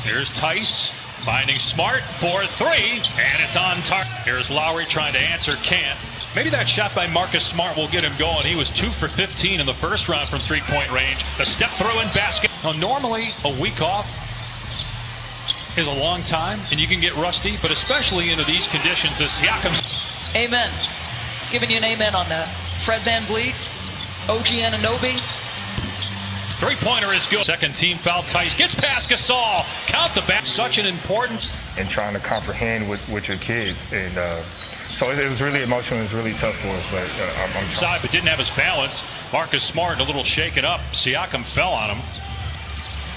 Here's Tice finding Smart for three, and it's on target. Here's Lowry trying to answer, can't. Maybe that shot by Marcus Smart will get him going. He was 2 for 15 in the first round from three-point range. The step through and basket. Now, normally a week off is a long time, and you can get rusty, but especially into these conditions as Siakam's. Amen. Giving you an amen on that. Fred VanVleet, OG Anunoby. Three-pointer is good. Second team foul. Tice gets past Gasol. Count the back. Such an important. And trying to comprehend with your kids. And so it was really emotional. It was really tough for us. But I'm side, but didn't have his balance. Marcus Smart a little shaken up. Siakam fell on him.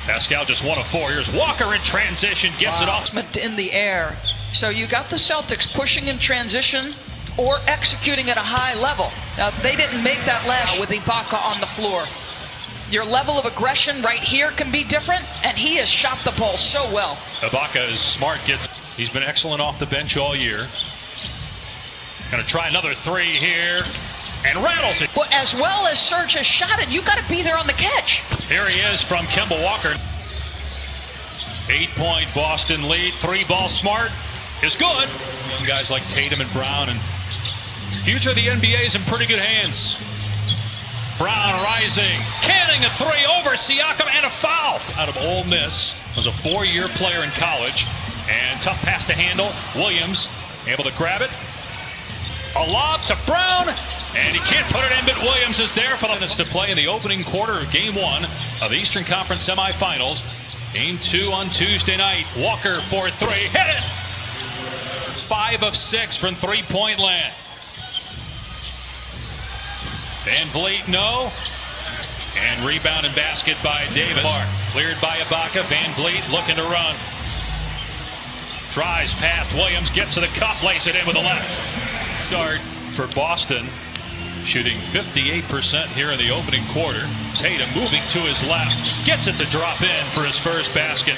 Pascal just 1 of 4. Here's Walker in transition. Gets it off. In the air. So you got the Celtics pushing in transition or executing at a high level. Now, they didn't make that last with Ibaka on the floor. Your level of aggression right here can be different, and he has shot the ball so well. Ibaka is smart. He's been excellent off the bench all year. Going to try another three here, and rattles it. Well, as well as Serge has shot it, you got to be there on the catch. Here he is from Kemba Walker. 8-point Boston lead. 3-ball Smart is good. Guys like Tatum and Brown, and future of the NBA is in pretty good hands. Brown rising, canning a three over Siakam, and a foul. Out of Ole Miss, was a 4-year player in college, and tough pass to handle. Williams able to grab it. A lob to Brown, and he can't put it in, but Williams is there for the minutes to play in the opening quarter of Game 1 of the Eastern Conference semifinals. Game 2 on Tuesday night. Walker for three, hit it! 5 of 6 from three-point land. VanVleet, no. And rebound and basket by Davis. Cleared by Ibaka. VanVleet looking to run. Drives past Williams, gets to the cup, lays it in with the left. Start for Boston, shooting 58% here in the opening quarter. Tatum moving to his left, gets it to drop in for his first basket.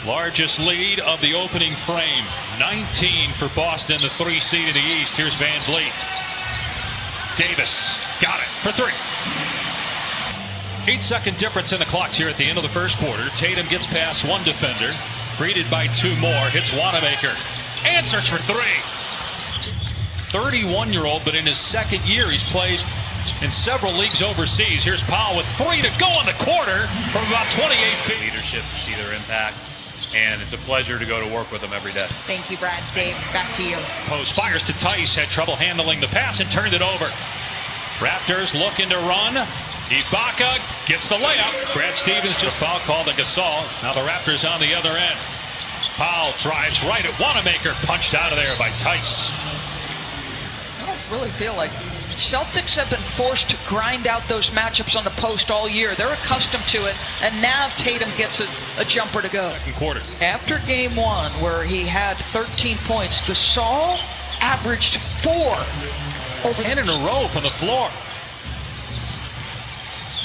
Largest lead of the opening frame, 19 for Boston, the 3 seed in the East. Here's VanVleet. Davis got it for three. 8-second difference in the clocks here at the end of the first quarter. Tatum gets past one defender, greeted by 2 more. Hits Wanamaker, answers for three. 31-year-old, but in his second year, he's played in several leagues overseas. Here's Powell with 3 to go in the quarter from about 28 feet. Leadership to see their impact, and it's a pleasure to go to work with them every day. Thank you, Brad. Dave, back to you. Post fires to Tice, had trouble handling the pass and turned it over. Raptors looking to run. Ibaka gets the layup. Brad Stevens just foul called to Gasol. Now the Raptors on the other end. Powell drives right at Wanamaker, punched out of there by Tice. I don't really feel like Celtics have been forced to grind out those matchups on the post all year. They're accustomed to it, and now Tatum gets a jumper to go. Second quarter. After Game 1, where he had 13 points, Gasol averaged 4. And in a row from the floor.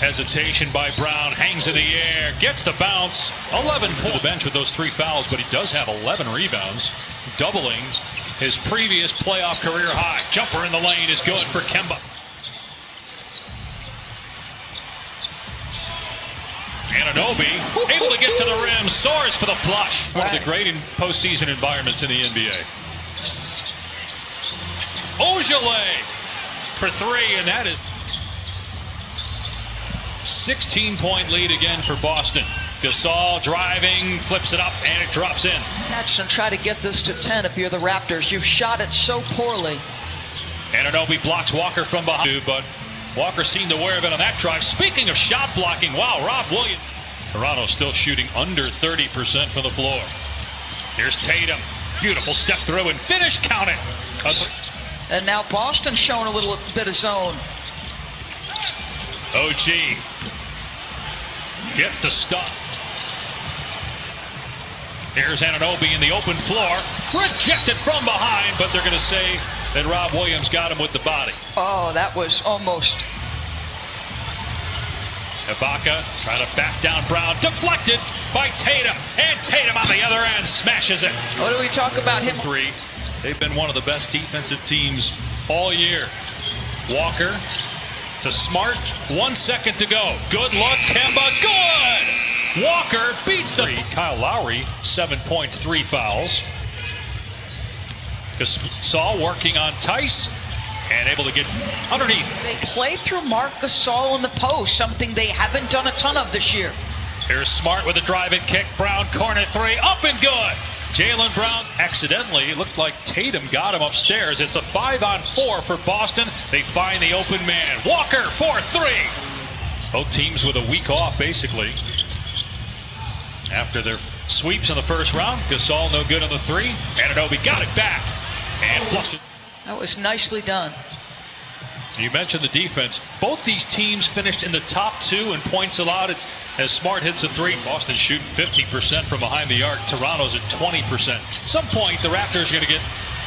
Hesitation by Brown, hangs in the air, gets the bounce. 11 pull the bench with those 3 fouls, but he does have 11 rebounds, doubling his previous playoff career high. Jumper in the lane is good for Kemba. Anunoby able to get to the rim, soars for the flush. One of the great postseason environments in the NBA. Ojale for 3, and that is 16-point lead again for Boston. Gasol driving, flips it up, and it drops in. Catch and try to get this to 10 if you're the Raptors. You've shot it so poorly. Anunoby blocks Walker from behind, but Walker seemed aware of it on that drive. Speaking of shot blocking, wow, Rob Williams. Toronto still shooting under 30% from the floor. Here's Tatum. Beautiful step through and finish, count it. And now Boston showing a little bit of zone. OG gets the stop. Here's Anunoby in the open floor. Rejected from behind, but they're going to say that Rob Williams got him with the body. Oh, that was almost. Ibaka trying to back down Brown. Deflected by Tatum. And Tatum on the other end smashes it. What do we talk about him? 3. They've been one of the best defensive teams all year. Walker to Smart. 1 second to go. Good luck, Kemba. Good! Walker beats the Kyle Lowry, 7 points, 3 fouls. Gasol working on Tice and able to get underneath. They play through Marc Gasol in the post, something they haven't done a ton of this year. Here's Smart with a drive and kick. Brown corner three, up and good. Jaylen Brown accidentally, it looked like Tatum got him upstairs. It's a 5-on-4 for Boston. They find the open man. Walker, 4-3. Both teams with a week off, basically. After their sweeps in the first round, Gasol no good on the three. Anunoby got it back and flushed it. That was nicely done. You mentioned the defense. Both these teams finished in the top 2 in points allowed. It's as Smart hits a three. Boston shooting 50% from behind the arc. Toronto's at 20%. At some point, the Raptors are going to get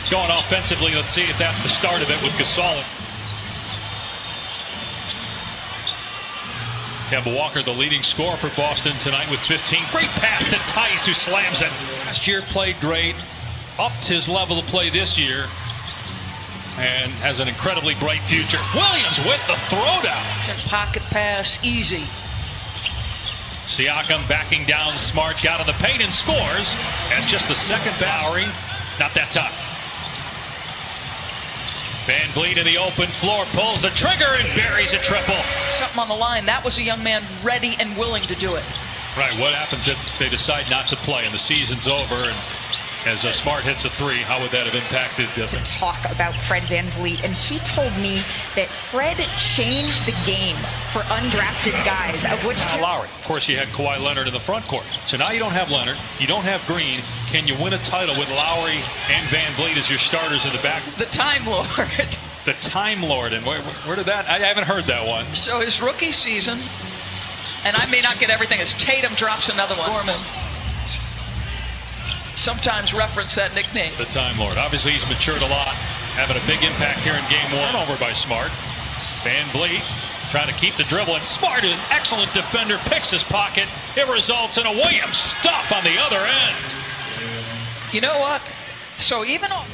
going offensively. Let's see if that's the start of it with Gasol. Kemba Walker, the leading scorer for Boston tonight with 15. Great pass to Tice, who slams it. Last year played great. Upped his level of play this year. And has an incredibly bright future. Williams with the throwdown. Pocket pass, easy. Siakam backing down Smart, got in the paint and scores. That's just the second Lowry. Not that time. Van Vliet in the open floor, pulls the trigger and buries a triple. Something on the line. That was a young man ready and willing to do it. Right, what happens if they decide not to play and the season's over and as Smart hits a three, how would that have impacted? To talk about Fred Van Vliet, and he told me that Fred changed the game for undrafted guys, of which Lowry. Of course, you had Kawhi Leonard in the front court. So now you don't have Leonard, you don't have Green. Can you win a title with Lowry and Van Vliet as your starters in the back? The Time Lord. The Time Lord, and where did that? I haven't heard that one. So his rookie season, and I may not get everything, as Tatum drops another one. Gorman. Sometimes reference that nickname. The Time Lord. Obviously, he's matured a lot, having a big impact here in game one. Over by Smart. Van Vliet trying to keep the dribble, and Smart, an excellent defender, picks his pocket. It results in a Williams stop on the other end. You know what? So even on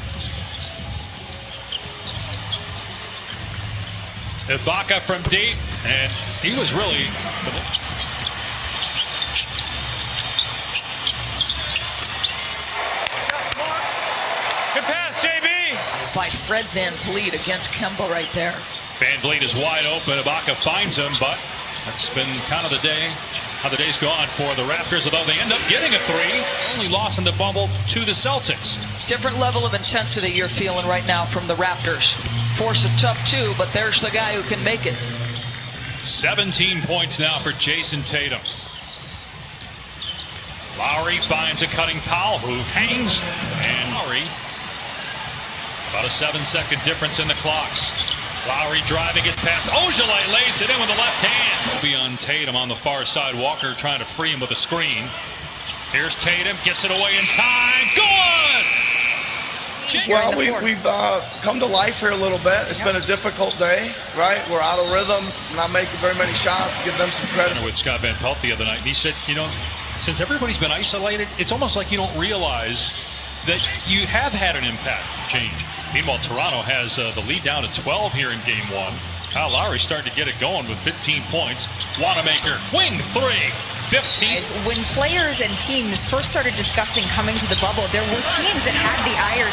Ibaka from deep, and he was really. Good pass, JB. By Fred Van Vliet against Kemba right there. Van Vliet is wide open. Ibaka finds him, but that's been kind of the day, how the day's gone for the Raptors, although they end up getting a three. Only loss in the bubble to the Celtics. Different level of intensity you're feeling right now from the Raptors. Force a tough two, but there's the guy who can make it. 17 points now for Jason Tatum. Lowry finds a cutting Powell, who hangs, and Lowry, about a 7-second difference in the clocks. Lowry driving, gets past Ojale, lays it in with the left hand. Will be on Tatum on the far side. Walker trying to free him with a screen. Here's Tatum, gets it away in time. Good! Well, we've come to life here a little bit. It's been a difficult day, right? We're out of rhythm, not making very many shots. Give them some credit. With Scott Van Pelt the other night, and he said, you know, since everybody's been isolated, it's almost like you don't realize that you have had an impact change. Meanwhile, Toronto has the lead down to 12 here in game one. Kyle Lowry starting to get it going with 15 points. Wanamaker, wing three, 15. When players and teams first started discussing coming to the bubble, there were teams that had the higher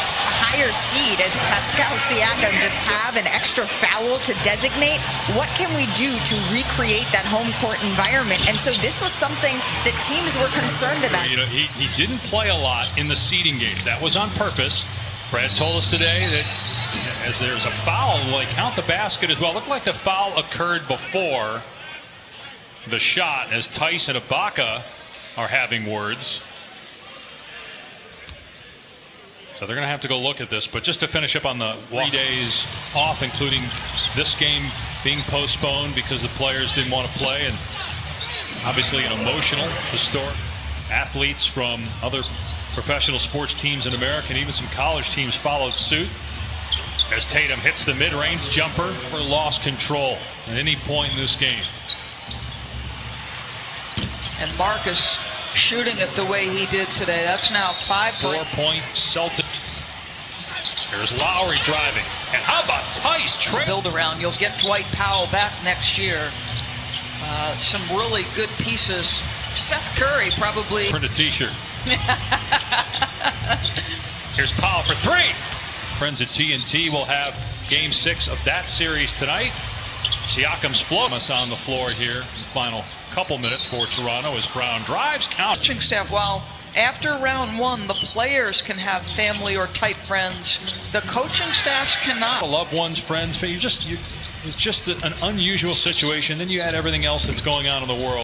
seed, as Pascal Siakam just have an extra foul to designate. What can we do to recreate that home court environment? And so this was something that teams were concerned about. You know, he didn't play a lot in the seeding games. That was on purpose. Brad told us today that as there's a foul, will they count the basket as well? It looked like the foul occurred before the shot, as Tice and Ibaka are having words. So they're going to have to go look at this. But just to finish up on the 3 days off, including this game being postponed because the players didn't want to play, and obviously an emotional, historic. Athletes from other professional sports teams in America and even some college teams followed suit as Tatum hits the mid-range jumper or lost control at any point in this game. And Marcus shooting it the way he did today. That's now 5 points. 4-point Celtics. Here's Lowry driving. And how about Tice? Build around. You'll get Dwight Powell back next year. Some really good pieces Seth Curry probably Print a t-shirt. Here's Powell for three. Friends at TNT will have Game 6 of that series tonight. Siakam's float us on the floor here. Final couple minutes for Toronto as Brown drives. coaching staff. While after round one, the players can have family or tight friends, the coaching staffs cannot. Loved ones, friends. It's just an unusual situation. Then you add everything else that's going on in the world.